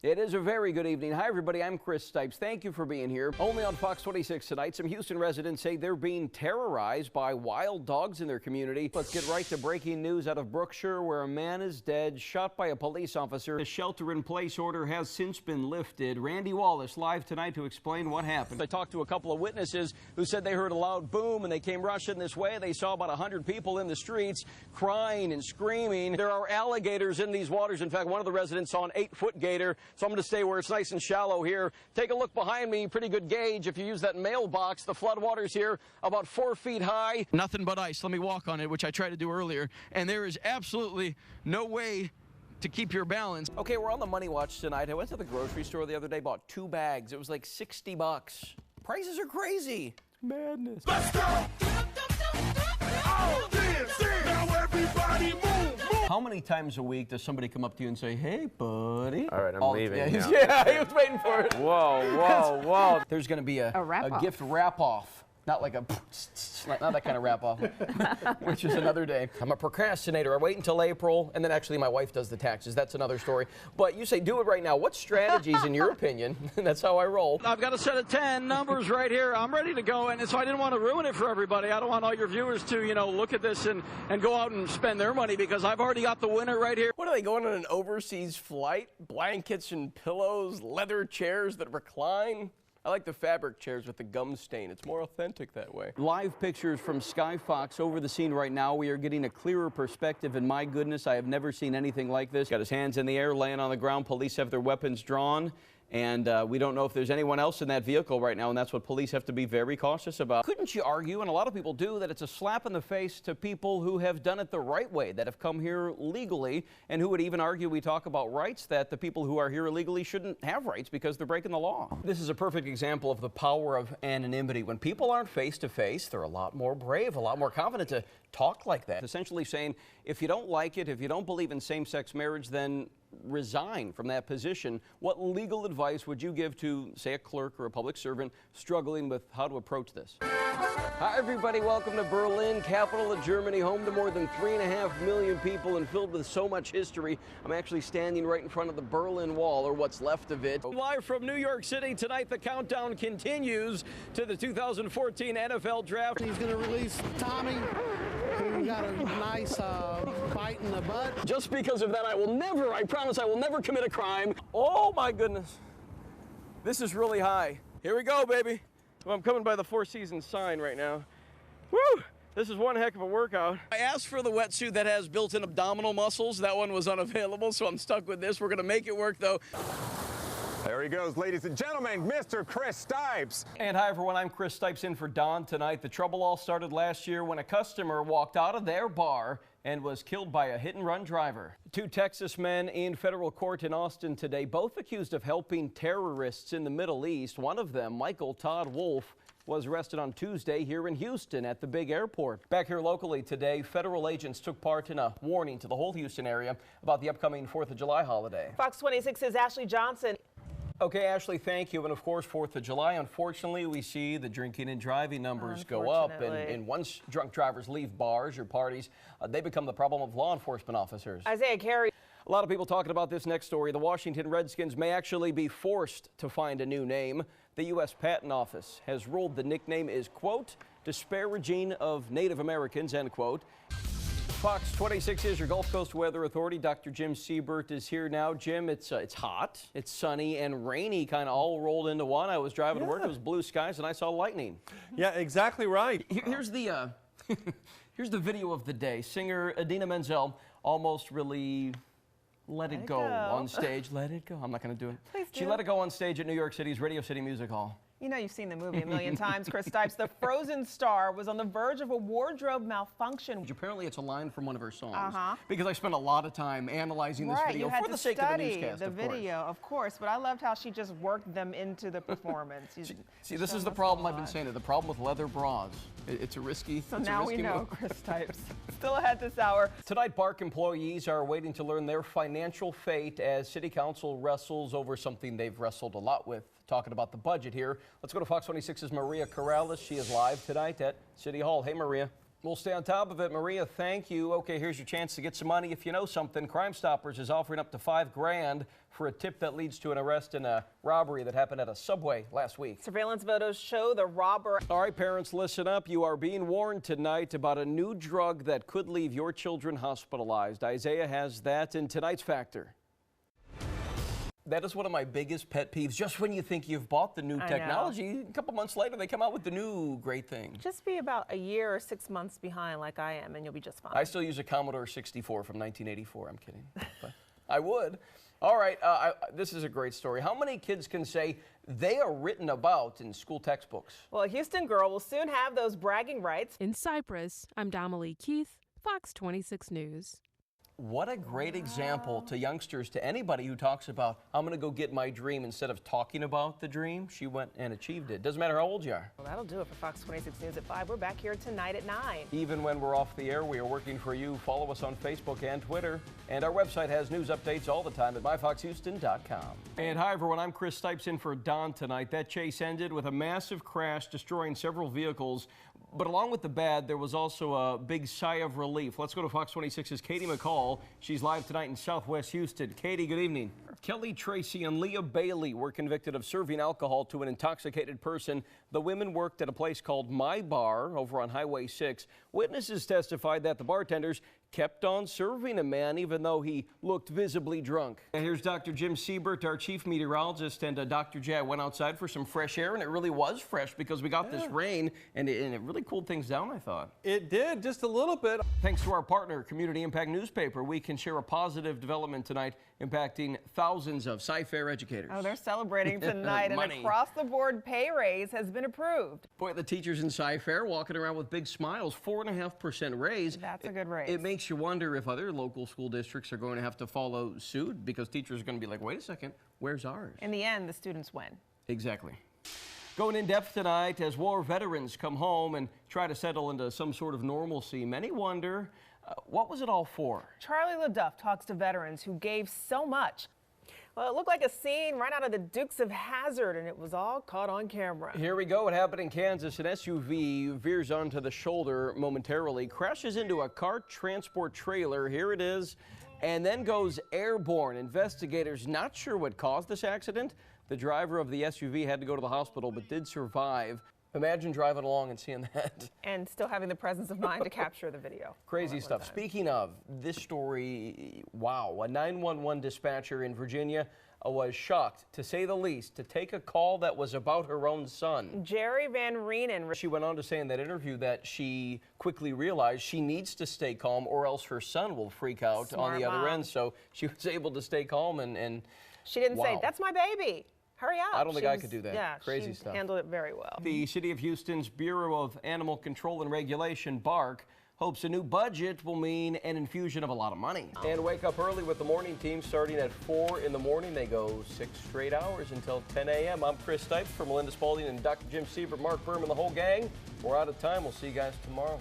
It is a very good evening. Hi, everybody. I'm Chris Stipes. Thank you for being here. Only on Fox 26 tonight, some Houston residents say they're being terrorized by wild dogs in their community. Let's get right to breaking news out of Brookshire, where a man is dead, shot by a police officer. The shelter-in-place order has since been lifted. Randy Wallace live tonight to explain what happened. I talked to a couple of witnesses who said they heard a loud boom and they came rushing this way. They saw about 100 people in the streets crying and screaming. There are alligators in these waters. In fact, one of the residents saw an 8-foot gator. So I'm going to stay where it's nice and shallow here. Take a look behind me. Pretty good gauge if you use that mailbox. The floodwaters here about 4 feet high. Nothing but ice. Let me walk on it, which I tried to do earlier. And there is absolutely no way to keep your balance. Okay, we're on the Money Watch tonight. I went to the grocery store the other day, bought 2 bags. It was like $60. Prices are crazy. It's madness. Let's go! Oh, dance, now everybody move. How many times a week does somebody come up to you and say, "Hey, buddy"? All right, I'm leaving. Yeah, he was waiting for it. Whoa. There's going to be a wrap-off. gift wrap-off. Not like a, not that kind of wrap-off, which is another day. I'm a procrastinator. I wait until April, and then actually my wife does the taxes. That's another story. But you say do it right now. What strategies, in your opinion? That's how I roll. I've got a set of 10 numbers right here. I'm ready to go, and so I didn't want to ruin it for everybody. I don't want all your viewers to, look at this and go out and spend their money because I've already got the winner right here. What are they going on an overseas flight? Blankets and pillows, leather chairs that recline? I like the fabric chairs with the gum stain. It's more authentic that way. Live pictures from Sky Fox over the scene right now. We are getting a clearer perspective, and my goodness, I have never seen anything like this. Got his hands in the air, laying on the ground. Police have their weapons drawn, and we don't know if there's anyone else in that vehicle right now, and that's what police have to be very cautious about. Couldn't you argue, and a lot of people do, that it's a slap in the face to people who have done it the right way, that have come here legally, and who would even argue, we talk about rights, that the people who are here illegally shouldn't have rights because they're breaking the law. This is a perfect example of the power of anonymity. When people aren't face-to-face, they're a lot more brave, a lot more confident to talk like that. Essentially saying, if you don't like it, if you don't believe in same-sex marriage, then resign from that position. What legal advice would you give to, say, a clerk or a public servant struggling with how to approach this? Hi, everybody. Welcome to Berlin, capital of Germany, home to more than 3.5 million people and filled with so much history. I'm actually standing right in front of the Berlin Wall, or what's left of it. Live from New York City tonight, the countdown continues to the 2014 NFL Draft. He's going to release Tommy, who got a nice bite in the butt. Just because of that, I promise I will never commit a crime. Oh my goodness. This is really high. Here we go, baby. Well, I'm coming by the Four Seasons sign right now. Woo! This is one heck of a workout. I asked for the wetsuit that has built-in abdominal muscles. That one was unavailable, so I'm stuck with this. We're gonna make it work though. There he goes, ladies and gentlemen, Mr. Chris Stipes. And hi, everyone. I'm Chris Stipes in for Don tonight. The trouble all started last year when a customer walked out of their bar and was killed by a hit-and-run driver. 2 Texas men in federal court in Austin today, both accused of helping terrorists in the Middle East. One of them, Michael Todd Wolf, was arrested on Tuesday here in Houston at the big airport. Back here locally today, federal agents took part in a warning to the whole Houston area about the upcoming 4th of July holiday. Fox 26's Ashley Johnson. Okay, Ashley, thank you. And of course, 4th of July, unfortunately, we see the drinking and driving numbers go up. And once drunk drivers leave bars or parties, they become the problem of law enforcement officers. Isaiah Carey. A lot of people talking about this next story. The Washington Redskins may actually be forced to find a new name. The U.S. Patent Office has ruled the nickname is, quote, disparaging of Native Americans, end quote. Fox 26 is your Gulf Coast Weather Authority. Dr. Jim Siebert is here now. Jim, it's hot, it's sunny, and rainy, kind of all rolled into one. I was driving to work, it was blue skies, and I saw lightning. Yeah, exactly right. Here's the here's the video of the day. Singer Idina Menzel almost really let it go on stage. Let it go. I'm not going to do it. Please do. She let it go on stage at New York City's Radio City Music Hall. You know you've seen the movie a million times, Chris Stipes. The Frozen star was on the verge of a wardrobe malfunction. Apparently it's a line from one of her songs. Because I spent a lot of time analyzing this video you had for the to sake of the study newscast, the video, of course. But I loved how she just worked them into the performance. See, this is the problem I've been saying. The problem with leather bras. It's a risky So now we know, move. Chris Stipes. Still ahead this hour. Tonight, Bark employees are waiting to learn their financial fate as City Council wrestles over something they've wrestled a lot with, talking about the budget here. Let's go to Fox 26's Maria Corrales. She is live tonight at City Hall. Hey, Maria. We'll stay on top of it. Maria, thank you. Okay, here's your chance to get some money if you know something. Crime Stoppers is offering up to $5 grand for a tip that leads to an arrest in a robbery that happened at a Subway last week. Surveillance photos show the robber. All right, parents, listen up. You are being warned tonight about a new drug that could leave your children hospitalized. Isaiah has that in tonight's Factor. That is one of my biggest pet peeves. Just when you think you've bought the new technology, a couple months later, they come out with the new great thing. Just be about a year or 6 months behind like I am, and you'll be just fine. I still use a Commodore 64 from 1984. I'm kidding. But I would. All right, this is a great story. How many kids can say they are written about in school textbooks? Well, a Houston girl will soon have those bragging rights. In Cyprus, I'm Damalie Keith, Fox 26 News. What a great example to youngsters, to anybody who talks about, I'm going to go get my dream. Instead of talking about the dream, she went and achieved it. Doesn't matter how old you are. Well, that'll do it for Fox 26 News at 5. We're back here tonight at 9. Even when we're off the air, we are working for you. Follow us on Facebook and Twitter. And our website has news updates all the time at myfoxhouston.com. And hi, everyone. I'm Chris Stipes in for Don tonight. That chase ended with a massive crash destroying several vehicles. But along with the bad, there was also a big sigh of relief. Let's go to Fox 26's Katie McCall. She's live tonight in Southwest Houston. Katie, good evening. Kelly Tracy and Leah Bailey were convicted of serving alcohol to an intoxicated person. The women worked at a place called My Bar over on Highway 6. Witnesses testified that the bartenders kept on serving a man even though he looked visibly drunk. And here's Dr. Jim Siebert, our chief meteorologist, and Dr. J. I went outside for some fresh air, and it really was fresh because we got this rain, and it really cooled things down, I thought. It did, just a little bit. Thanks to our partner, Community Impact Newspaper, we can share a positive development tonight impacting thousands of Sci-Fair educators. Oh, they're celebrating tonight. An across-the-board pay raise has been approved. Boy, the teachers in Sci-Fair walking around with big smiles, 4.5% raise. That's a good raise. It makes you wonder if other local school districts are going to have to follow suit because teachers are going to be like, wait a second, where's ours? In the end, the students win. Exactly. Going in depth tonight as war veterans come home and try to settle into some sort of normalcy. Many wonder, what was it all for? Charlie LaDuff talks to veterans who gave so much. Well, it looked like a scene right out of the Dukes of Hazzard, and it was all caught on camera. Here we go. It happened in Kansas. An SUV veers onto the shoulder momentarily, crashes into a cart transport trailer. Here it is, and then goes airborne. Investigators not sure what caused this accident. The driver of the SUV had to go to the hospital, but did survive. Imagine driving along and seeing that. And still having the presence of mind to capture the video. Crazy stuff. Speaking of this story, wow, a 911 dispatcher in Virginia was shocked, to say the least, to take a call that was about her own son. Jerry Van Reenen. She went on to say in that interview that she quickly realized she needs to stay calm or else her son will freak out on the other end. So she was able to stay calm and she didn't say, "That's my baby. Hurry up." I don't think I could do that. Yeah, Crazy she stuff. handled it very well. The City of Houston's Bureau of Animal Control and Regulation, BARC, hopes a new budget will mean an infusion of a lot of money. And wake up early with the morning team starting at 4 in the morning. They go 6 straight hours until 10 a.m. I'm Chris Stipes for Melinda Spalding and Dr. Jim Siebert, Mark Berman, the whole gang. We're out of time. We'll see you guys tomorrow.